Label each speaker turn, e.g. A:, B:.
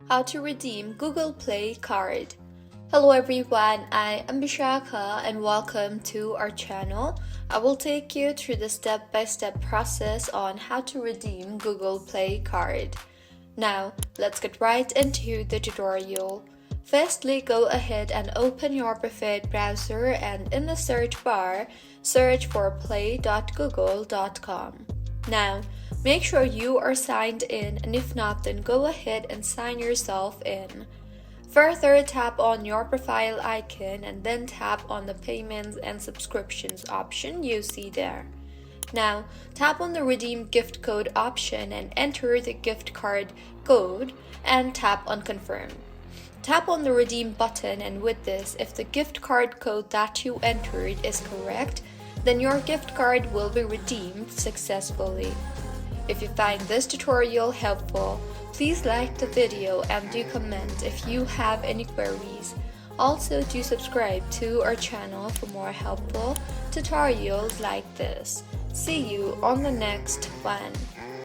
A: How to redeem Google Play card. Hello everyone, I am Bishaka and welcome to our channel. I will take you through the step-by-step process on how to redeem Google Play card. Now, let's get right into the tutorial. Firstly, go ahead and open your preferred browser and in the search bar, search for play.google.com. Now, make sure you are signed in, and if not, then go ahead and sign yourself in. Further, tap on your profile icon and then tap on the payments and subscriptions option you see there. Now, tap on the redeem gift code option and enter the gift card code and tap on confirm. Tap on the redeem button, and with this, if the gift card code that you entered is correct, then your gift card will be redeemed successfully. If you find this tutorial helpful, please like the video and do comment if you have any queries. Also, do subscribe to our channel for more helpful tutorials like this. See you on the next one.